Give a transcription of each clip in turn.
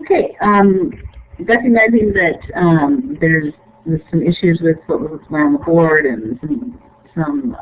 Okay, recognizing that there's some issues with what was on the board and some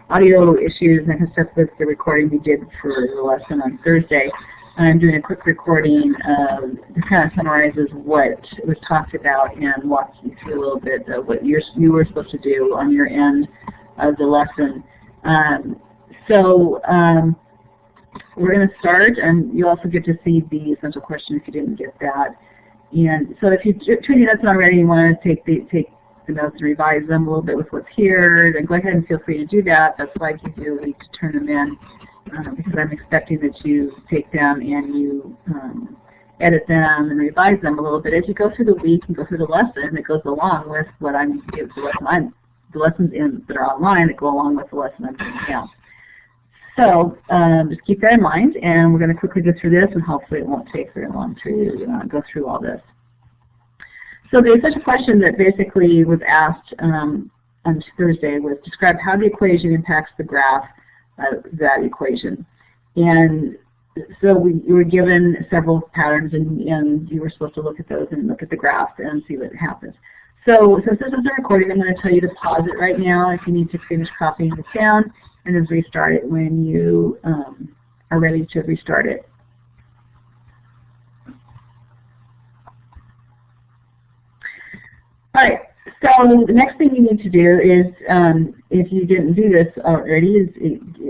audio issues and that kind of stuff with the recording we did for the lesson on Thursday. I'm doing a quick recording that kind of summarizes what was talked about and walks you through a little bit of what you were supposed to do on your end of the lesson. We're going to start, and you also get to see the essential question if you didn't get that. And so if you took your notes already and you want to take the notes and revise them a little bit with what's here, then go ahead and feel free to do that. That's why I give you a week to turn them in, because I'm expecting that you take them and you edit them and revise them a little bit as you go through the week and go through the lesson that goes along with what I'm giving the lessons that are online that go along with the lesson I'm doing now. So just keep that in mind, and we're going to quickly go through this, and hopefully it won't take very long to go through all this. So the essential question that basically was asked on Thursday was describe how the equation impacts the graph of that equation. And so you were given several patterns, and you were supposed to look at those and look at the graph and see what happens. So since this is a recording, I'm going to tell you to pause it right now if you need to finish copying this down, and then restart it when you are ready to restart it. All right, so the next thing you need to do is, if you didn't do this already, is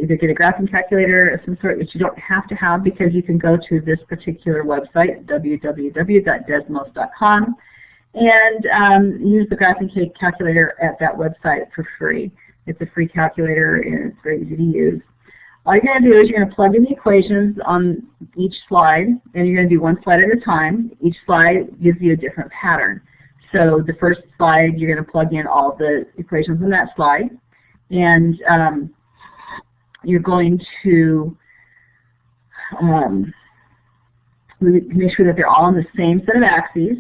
either get a graphing calculator of some sort, which you don't have to have because you can go to this particular website, www.desmos.com, and use the graphing calculator at that website for free. It's a free calculator and it's very easy to use. All you're going to do is you're going to plug in the equations on each slide, and you're going to do one slide at a time. Each slide gives you a different pattern. So the first slide, you're going to plug in all the equations in that slide, and you're going to make sure that they're all on the same set of axes,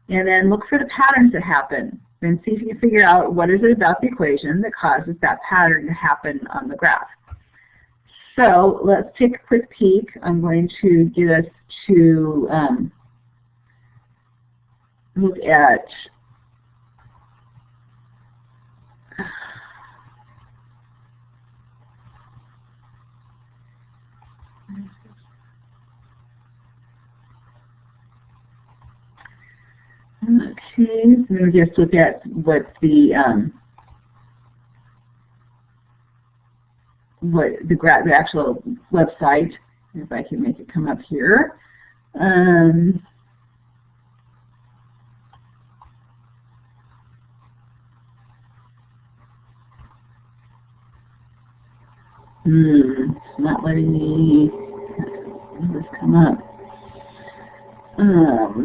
and then look for the patterns that happen. And see if you can figure out what is it about the equation that causes that pattern to happen on the graph. So let's take a quick peek. I'm going to get us to look at okay, so we'll just look at what the actual website, if I can make it come up here. It's not letting me let this come up. Let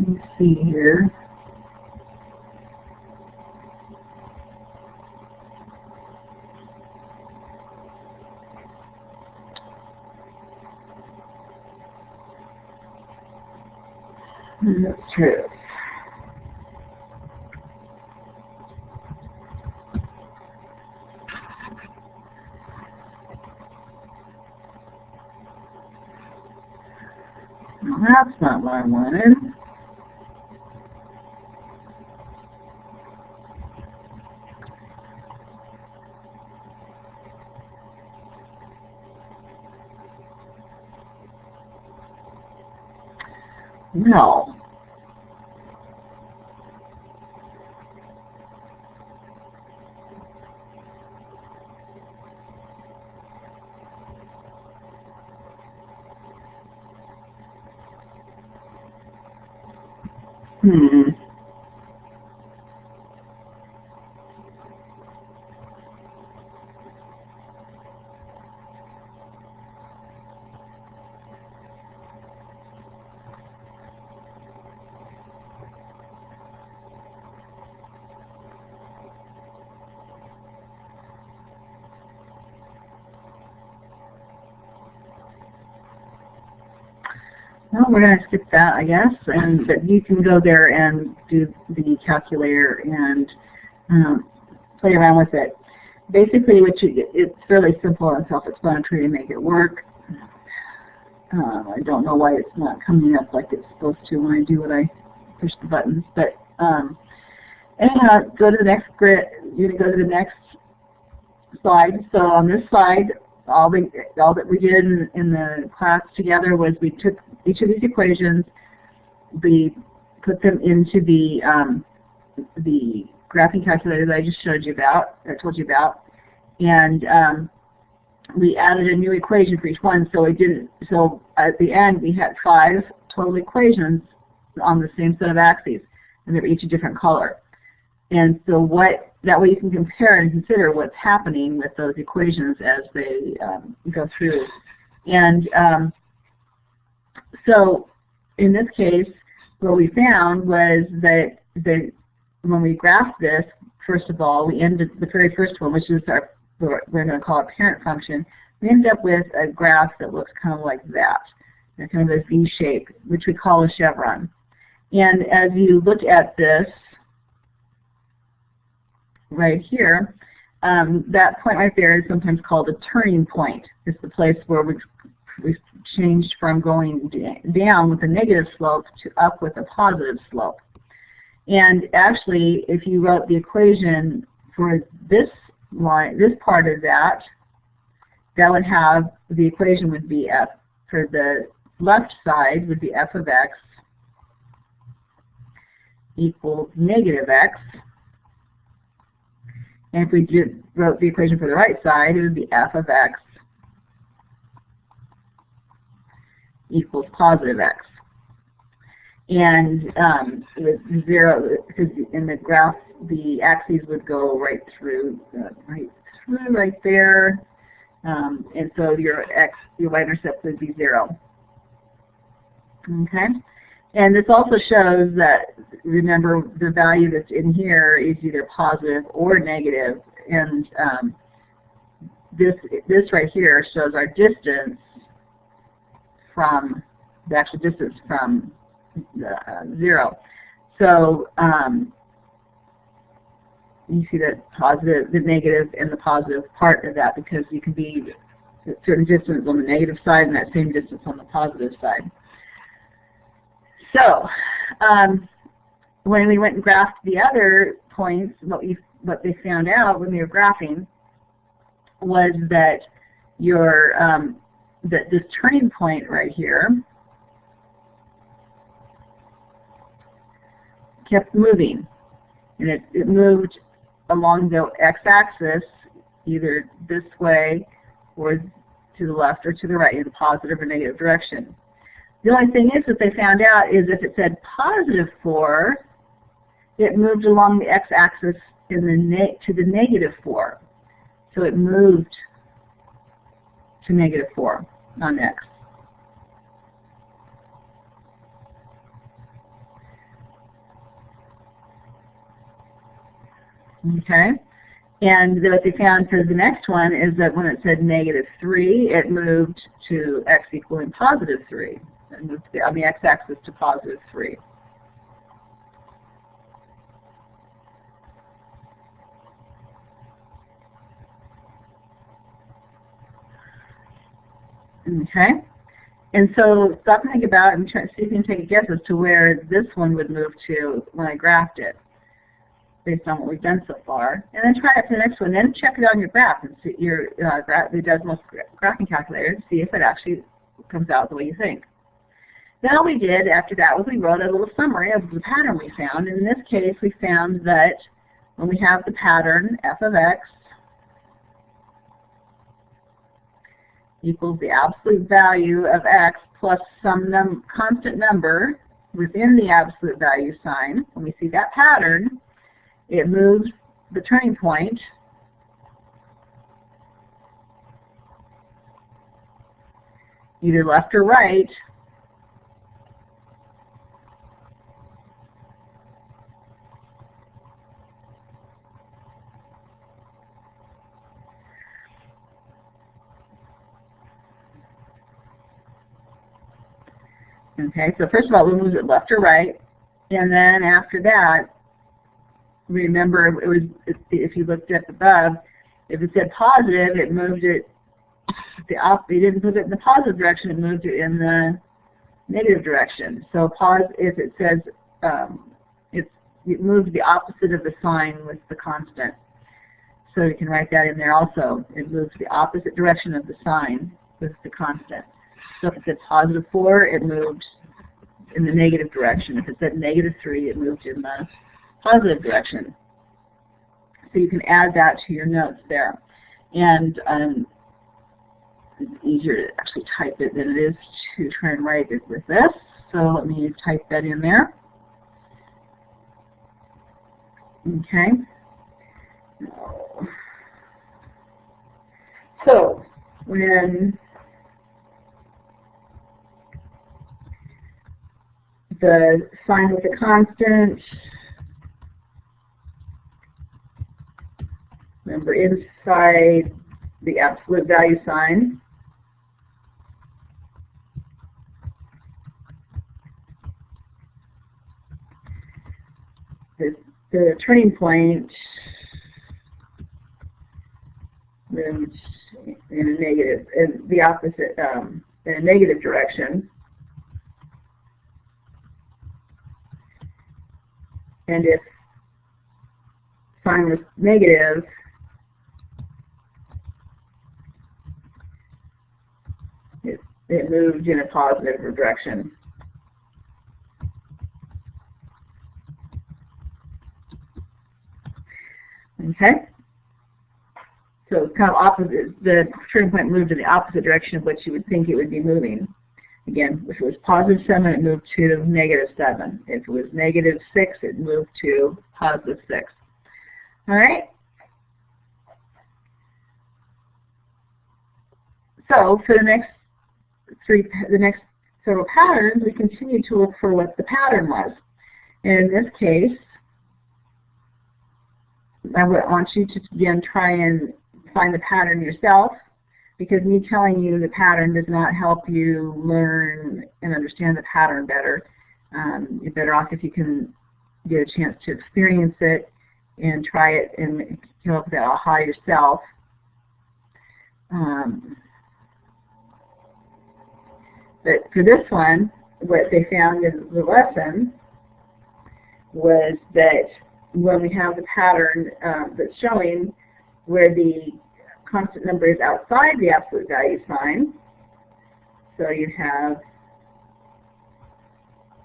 me see here. That's true. Well, that's not what I wanted. No. Well, we're going to skip that, I guess, but you can go there and do the calculator and play around with it. basically, it's fairly simple and self-explanatory to make it work. I don't know why it's not coming up like it's supposed to when I push the buttons, but anyhow, go to the next grid. You're going to go to the next slide. So on this slide, all that we did in the class together was we took each of these equations, we put them into the graphing calculator that I just told you about, and we added a new equation for each one. So So at the end, we had 5 total equations on the same set of axes, and they were each a different color. And so that way you can compare and consider what's happening with those equations as they go through. And so in this case, what we found was that when we graphed this, first of all, we ended the very first one, which is we're going to call our parent function. We ended up with a graph that looks kind of like that, kind of a V shape, which we call a chevron. And as you look at this right here, that point right there is sometimes called a turning point. It's the place where we've changed from going down with a negative slope to up with a positive slope. And actually, if you wrote the equation for this line, this part of that, that would have, the equation would be f, for the left side would be f of x equals negative x. And if we wrote the equation for the right side, it would be f of x equals positive x. And with 0, because in the graph, the axes would go right through right there, and so your y-intercept would be 0. Okay, and this also shows that, remember, the value that's in here is either positive or negative, and this right here shows our distance from the actual distance from the 0. So you see that positive, the negative, and the positive part of that, because you can be a certain distance on the negative side and that same distance on the positive side. So when we went and graphed the other points, what they found out when we were graphing was that that this turning point right here kept moving, and it moved along the x-axis either this way or to the left or to the right in a positive or negative direction. The only thing is that they found out is if it said positive 4, it moved along the x-axis to the negative 4. So it moved to negative 4 on x. Okay, and what they found for the next one is that when it said negative 3, it moved to x equaling positive 3. It moved on the x-axis to positive 3. Okay, and so stop and think about it and try, see if you can take a guess as to where this one would move to when I graphed it, based on what we've done so far. And then try it for the next one. Then check it on your graph and see your the Desmos graphing calculator to see if it actually comes out the way you think. Then all we did after that was we wrote a little summary of the pattern we found. And in this case, we found that when we have the pattern f of x equals the absolute value of x plus some constant number within the absolute value sign, when we see that pattern, it moves the turning point either left or right Okay, so first of all, we move it left or right, and then after that, remember, it was, if you looked up above, If it said positive, it moved it it didn't move it in the positive direction, it moved it in the negative direction. So if it says it moves the opposite of the sign with the constant. So you can write that in there also. It moves the opposite direction of the sign with the constant. So if it said positive 4, it moved in the negative direction. If it said negative 3, it moved in the positive direction. So you can add that to your notes there. And it's easier to actually type it than it is to try and write it with this. So let me type that in there. Okay. So when the sign with the constant, remember inside the absolute value sign, the turning point moves in a negative, in the opposite, in a negative direction. And if sign was negative, it moved in a positive direction. Okay? So it's kind of opposite. The turning point moved in the opposite direction of what you would think it would be moving. Again, if it was positive 7, it moved to negative 7. If it was negative 6, it moved to positive 6. All right? So for the next several patterns, we continue to look for what the pattern was. And in this case, I want you to again try and find the pattern yourself, because me telling you the pattern does not help you learn and understand the pattern better. You're better off if you can get a chance to experience it and try it and come up with that aha yourself. But for this one, what they found in the lesson was that when we have the pattern that's showing where the constant number is outside the absolute value sign, so you have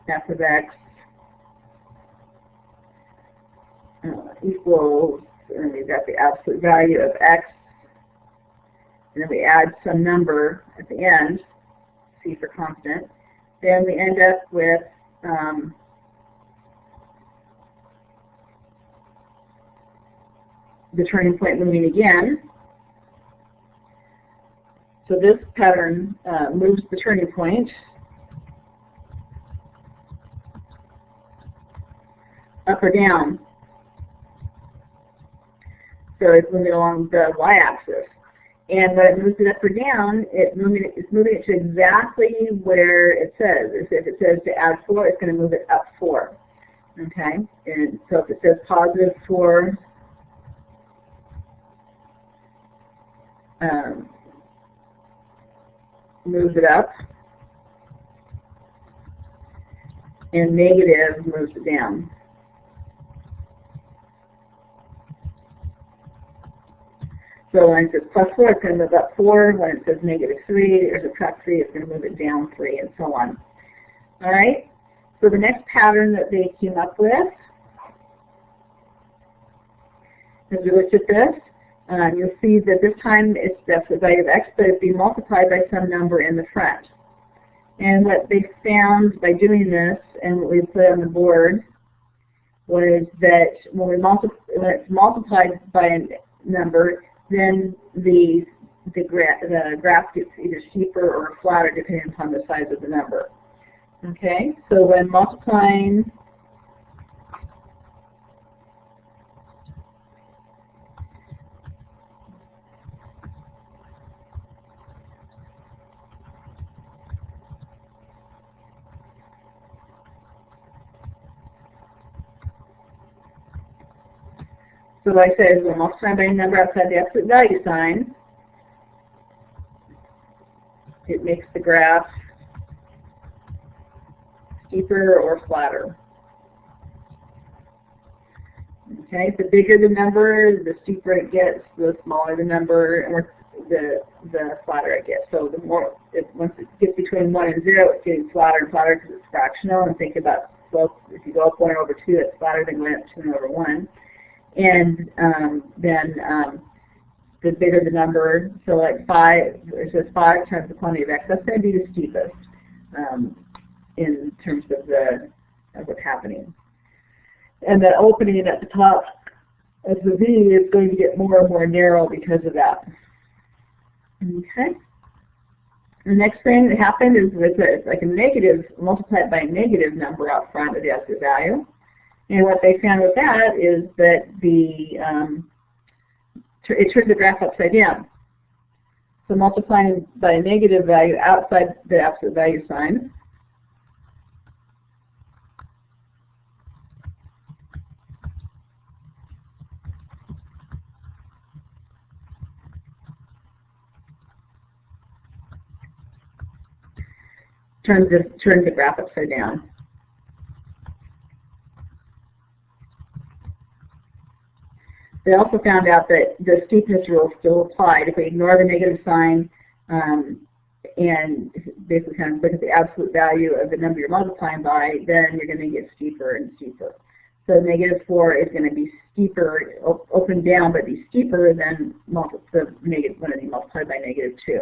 f of x equals, and we've got the absolute value of x, and then we add some number at the end, c for constant, then we end up with the turning point moving again. So this pattern moves the turning point up or down. So it's moving along the y-axis. And when it moves it up or down, it's moving it to exactly where it says. If it says to add 4, it's going to move it up 4. Okay? And so if it says positive 4, moves it up, and negative moves it down. So when it says plus 4, it's going to move up 4. When it says negative 3 or subtract 3, it's going to move it down 3, and so on. All right? So the next pattern that they came up with, as we looked at this, you'll see that this time that's the value of x, but it's being multiplied by some number in the front. And what they found by doing this, and what we put on the board, was that when it's multiplied by a number, then the graph gets either steeper or flatter depending upon the size of the number. Okay, so when multiplying So like I said, we're multiplying by a number outside the absolute value sign. It makes the graph steeper or flatter. Okay, the bigger the number, the steeper it gets, the smaller the number, and the flatter it gets. So the more, once it gets between 1 and 0, it's getting flatter and flatter because it's fractional. And think about slope. If you go up 1 over 2, it's flatter than going up 2 over 1. And then the bigger the number, so like 5, it says 5 times the quantity of x. That's going to be the steepest in terms of what's happening. And the opening at the top of the V is going to get more and more narrow because of that. Okay. The next thing that happened is with like a negative, multiplied by a negative number out front of the absolute value. And what they found with that is that it turns the graph upside down. So multiplying by a negative value outside the absolute value sign turns the graph upside down. They also found out that the steepness rule still applied. If we ignore the negative sign and basically kind of look at the absolute value of the number you're multiplying by, then you're going to get steeper and steeper. So -4 is going to be steeper, open down, but be steeper than the negative when it multiplied by -2.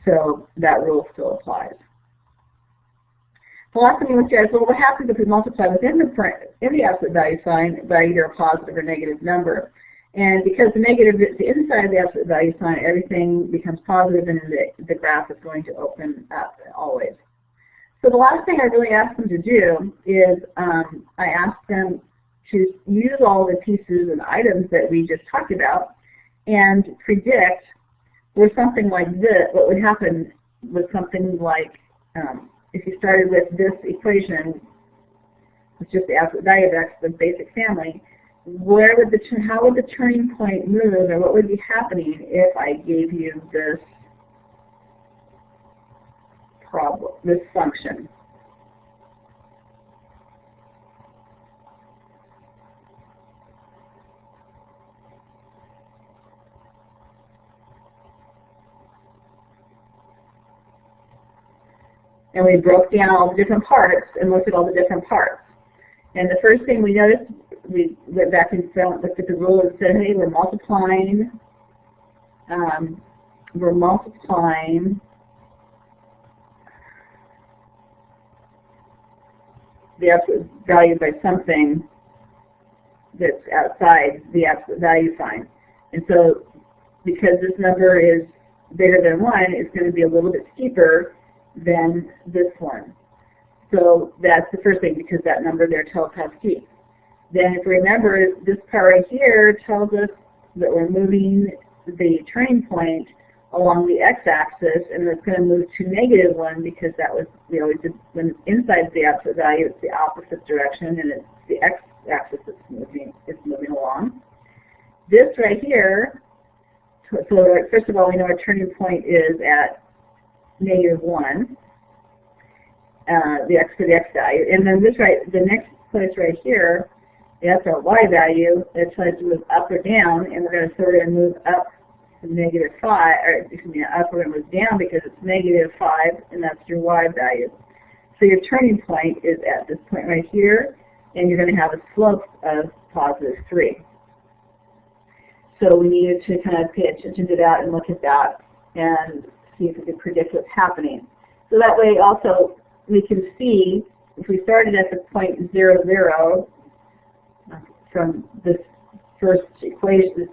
So that rule still applies. The last thing we looked at is, well, what happens if we multiply within the absolute value sign by either a positive or negative number? And because the negative is inside of the absolute value sign, everything becomes positive and the graph is going to open up always. So the last thing I really asked them to do is I asked them to use all the pieces and items that we just talked about and predict where something like this, what would happen with something like if you started with this equation, it's just the absolute value of x, the basic family, how would the turning point move, or what would be happening if I gave you this problem, this function? And we broke down all the different parts and looked at all the different parts. And the first thing we noticed, we went back and looked at the rule and said, hey, we're multiplying the absolute value by something that's outside the absolute value sign. And so because this number is bigger than 1, it's going to be a little bit steeper than this one. So that's the first thing, because that number there tells how steep. Then if we remember, this part right here tells us that we're moving the turning point along the x-axis, and it's going to move to -1 because that was, we always did, when it's inside the absolute value, it's the opposite direction, and it's the x-axis that's moving along. This right here, so first of all, we know our turning point is at -1, the x to the x value, and then the next place right here, that's our y value. It tries to move up or down, and we're going to move up to -5, or excuse me, up, we're going to move down because it's -5, and that's your y value. So your turning point is at this point right here, and you're going to have a slope of +3. So we needed to kind of pay attention to that and look at that and see if we could predict what's happening. So that way also we can see, if we started at the point 0, 0, from this first equation,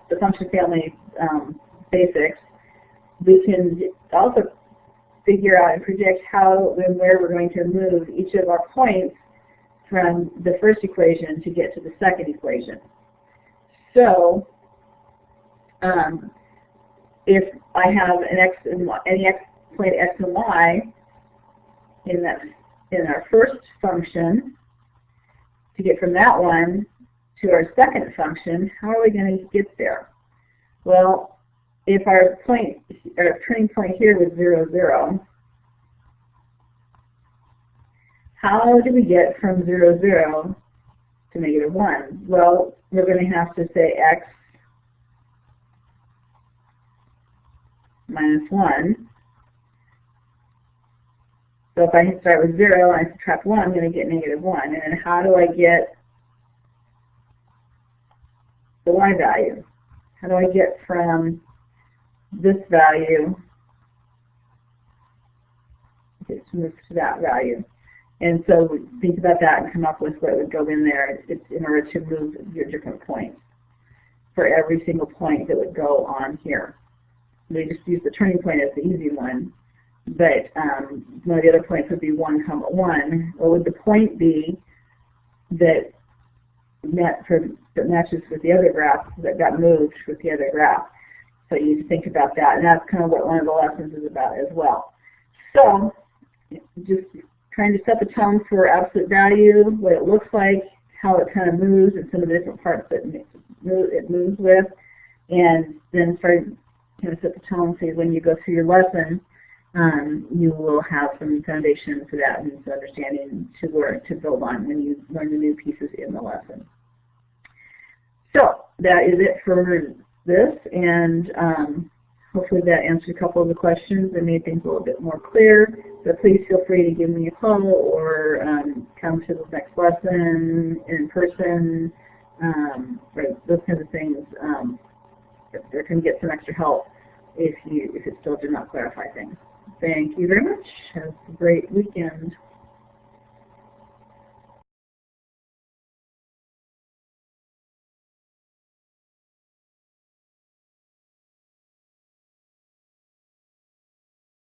the function family basics, we can also figure out and predict how and where we're going to move each of our points from the first equation to get to the second equation. So if I have an x and y, any point x and y in our first function, to get from that one to our second function, how are we going to get there? Well, if our turning point here was 0, 0, how do we get from 0, 0 to negative 1? Well, we're going to have to say x minus 1. So if I start with 0 and I subtract 1, I'm going to get negative 1. And then how do I get the y value? How do I get from this value to that value? And so think about that and come up with what would go in there. It's in order to move your different points for every single point that would go on here. We just use the turning point as the easy one. But one of the other points would be 1, 1. What would the point be that matches with the other graph, that got moved with the other graph? So you need to think about that, and that's kind of what one of the lessons is about as well. So just trying to set the tone for absolute value, what it looks like, how it kind of moves, and some of the different parts that it moves with, and then start to set the tone so when you go through your lesson, you will have some foundation for that and some understanding to build on when you learn the new pieces in the lesson. So that is it for this, and hopefully that answered a couple of the questions and made things a little bit more clear. So please feel free to give me a call or come to the next lesson in person, or those kinds of things. There can get some extra help if it still did not clarify things. Thank you very much. Have a great weekend.